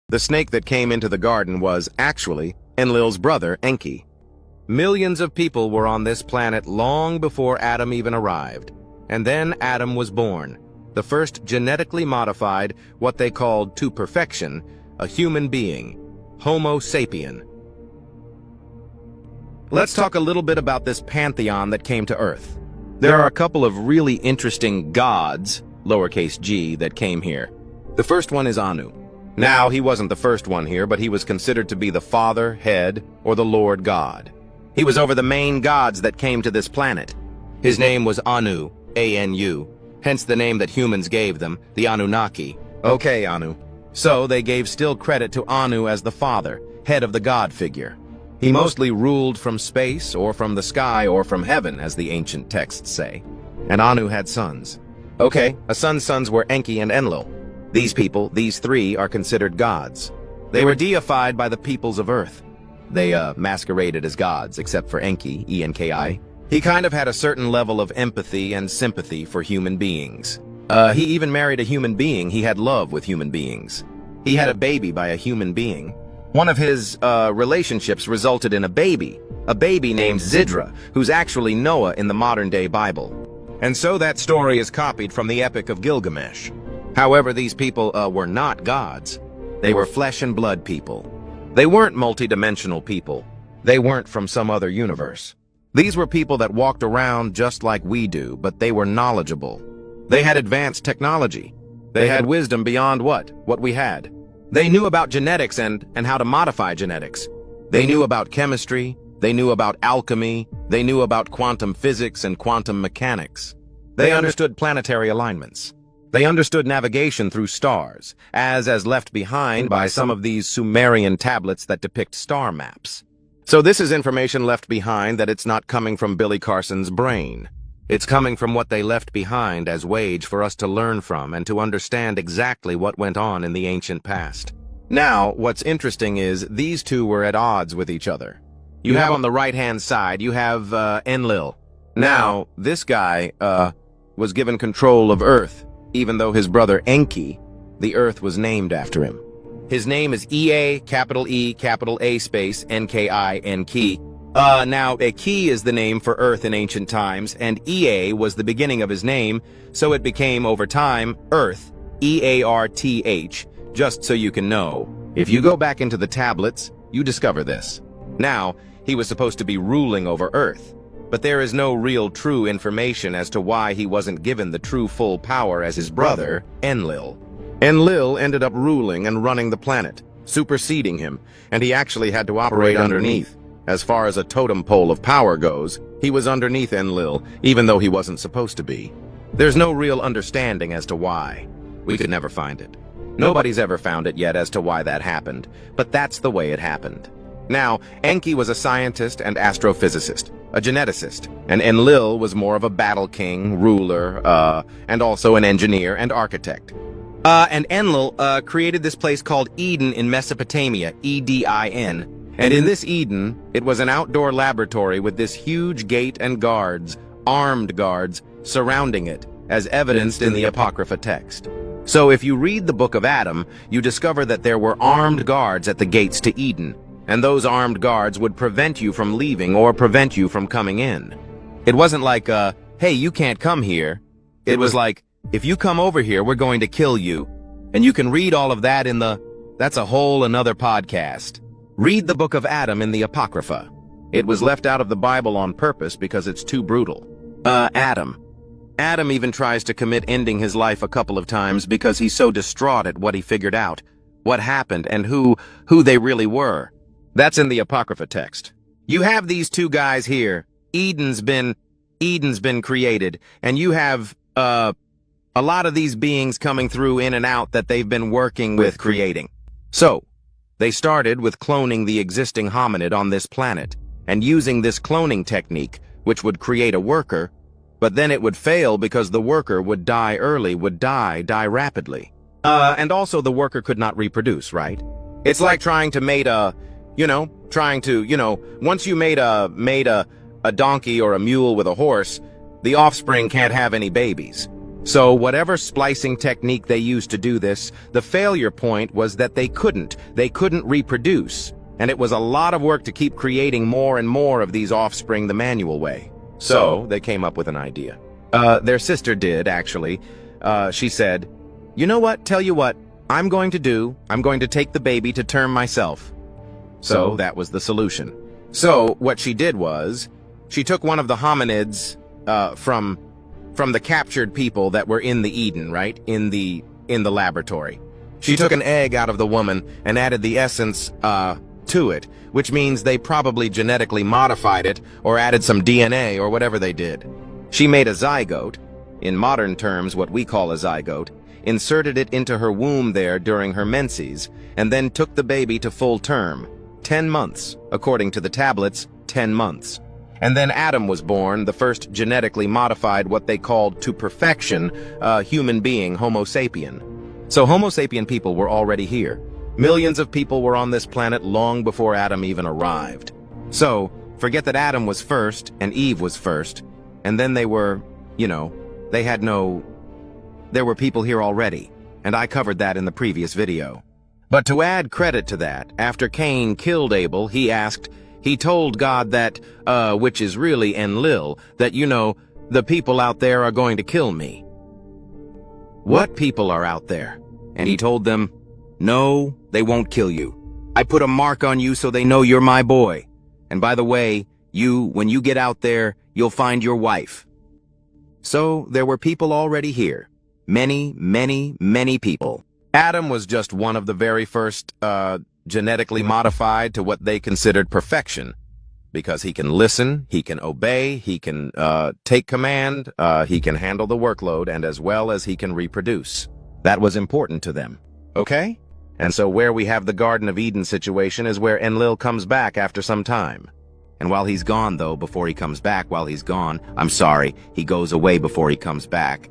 The snake that came into the garden was, actually, Enlil's brother, Enki. Millions of people were on this planet long before Adam even arrived. And then Adam was born, the first genetically modified, what they called to perfection, a human being, Homo sapien. Let's talk a little bit about this pantheon that came to Earth. There are a couple of really interesting gods, lowercase g, that came here. The first one is Anu. Now, he wasn't the first one here, but he was considered to be the father, head, or the Lord God. He was over the main gods that came to this planet. His name was Anu, A-N-U, hence the name that humans gave them, the Anunnaki. Okay, Anu. So they gave still credit to Anu as the father, head of the god figure. He mostly ruled from space, or from the sky, or from heaven, as the ancient texts say. And Anu had sons. Okay, a son's sons were Enki and Enlil. These people, these three, are considered gods. They were deified by the peoples of Earth. They, masqueraded as gods, except for Enki, E-N-K-I. He kind of had a certain level of empathy and sympathy for human beings. He even married a human being. He had love with human beings. He had a baby by a human being. One of his, relationships resulted in a baby named Zidra, who's actually Noah in the modern-day Bible. And so that story is copied from the Epic of Gilgamesh. However, these people, were not gods. They were flesh and blood people. They weren't multidimensional people. They weren't from some other universe. These were people that walked around just like we do, but they were knowledgeable. They had advanced technology. They had wisdom beyond what we had. They knew about genetics and how to modify genetics. They knew about chemistry. They knew about alchemy. They knew about quantum physics and quantum mechanics. They understood planetary alignments. They understood navigation through stars, as left behind by some of these Sumerian tablets that depict star maps. So this is information left behind that it's not coming from Billy Carson's brain. It's coming from what they left behind as wage for us to learn from and to understand exactly what went on in the ancient past. Now, what's interesting is these two were at odds with each other. You have on the right-hand side, you have Enlil. Now, this guy was given control of Earth, even though his brother Enki, the Earth was named after him. His name is E-A, capital E, capital A space, N-K-I, Enki. Now, Eki is the name for Earth in ancient times, and Ea was the beginning of his name, so it became, over time, Earth, E-A-R-T-H, just so you can know. If you go back into the tablets, you discover this. Now, he was supposed to be ruling over Earth, but there is no real true information as to why he wasn't given the true full power as his brother, Enlil. Enlil ended up ruling and running the planet, superseding him, and he actually had to operate underneath. As far as a totem pole of power goes, he was underneath Enlil, even though he wasn't supposed to be. There's no real understanding as to why. We could never find it. Nobody's ever found it yet as to why that happened, but that's the way it happened. Now, Enki was a scientist and astrophysicist, a geneticist, and Enlil was more of a battle king, ruler, and also an engineer and architect. And Enlil, created this place called Eden in Mesopotamia, E-D-I-N. And in this Eden, it was an outdoor laboratory with this huge gate and guards, armed guards, surrounding it, as evidenced in the Apocrypha text. So if you read the Book of Adam, you discover that there were armed guards at the gates to Eden, and those armed guards would prevent you from leaving or prevent you from coming in. It wasn't like, hey, you can't come here. It was like, if you come over here, we're going to kill you. And you can read all of that in that's a whole another podcast. Read the Book of Adam in the Apocrypha. It was left out of the Bible on purpose because it's too brutal. Adam. Adam even tries to commit ending his life a couple of times because he's so distraught at what he figured out, what happened, and who they really were. That's in the Apocrypha text. You have these two guys here. Eden's been created, and you have, a lot of these beings coming through in and out that they've been working with creating. So, they started with cloning the existing hominid on this planet, and using this cloning technique, which would create a worker, but then it would fail because the worker would die early, would die rapidly. And also the worker could not reproduce, right? It's like trying to mate once you made a donkey or a mule with a horse, the offspring can't have any babies. So whatever splicing technique they used to do this, the failure point was that they couldn't reproduce. And it was a lot of work to keep creating more and more of these offspring the manual way. So they came up with an idea. Their sister did, actually. She said, "You know what? Tell you what, I'm going to take the baby to term myself." So that was the solution. So what she did was, she took one of the hominids from the captured people that were in the Eden, right? In the laboratory. She took an egg out of the woman and added the essence to it, which means they probably genetically modified it or added some DNA or whatever they did. She made a zygote, in modern terms what we call a zygote, inserted it into her womb there during her menses, and then took the baby to full term, 10 months, according to the tablets, 10 months. And then Adam was born, the first genetically modified, what they called to perfection, human being, Homo sapien. So Homo sapien people were already here. Millions of people were on this planet long before Adam even arrived. So, forget that Adam was first and Eve was first, and then they were, there were people here already, and I covered that in the previous video. But to add credit to that, after Cain killed Abel, he told God that, which is really Enlil, that, the people out there are going to kill me. What people are out there? And he told them, "No, they won't kill you. I put a mark on you so they know you're my boy. And by the way, when you get out there, you'll find your wife." So there were people already here. Many, many, many people. Adam was just one of the very first, genetically modified to what they considered perfection. Because he can listen, he can obey, he can take command, he can handle the workload, and as well as he can reproduce. That was important to them. Okay? And so where we have the Garden of Eden situation is where Enlil comes back after some time. And while he's gone, though, before he comes back, he goes away before he comes back.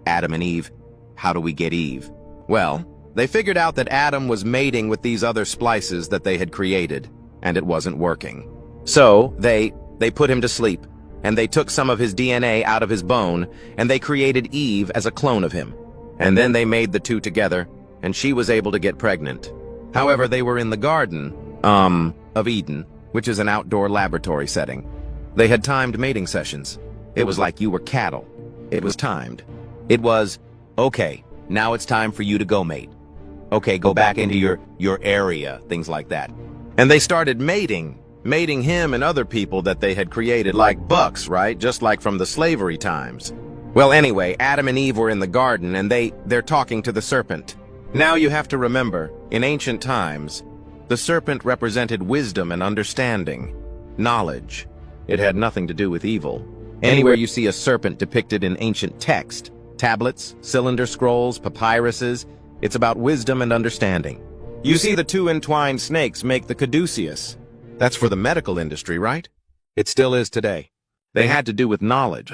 Adam and Eve, how do we get Eve? Well, they figured out that Adam was mating with these other splices that they had created, and it wasn't working. So they put him to sleep, and they took some of his DNA out of his bone, and they created Eve as a clone of him. And then they made the two together, and she was able to get pregnant. However, they were in the Garden of Eden, which is an outdoor laboratory setting. They had timed mating sessions. It was like you were cattle. It was timed. It was, "Okay, now it's time for you to go mate. Okay, go back into your area," things like that. And they started mating him and other people that they had created like bucks, right? Just like from the slavery times. Well, anyway, Adam and Eve were in the garden, and they're talking to the serpent. Now you have to remember, in ancient times, the serpent represented wisdom and understanding, knowledge. It had nothing to do with evil. Anywhere you see a serpent depicted in ancient text, tablets, cylinder scrolls, papyruses, it's about wisdom and understanding. You see the two entwined snakes make the caduceus. That's for the medical industry, right? It still is today. They had to do with knowledge.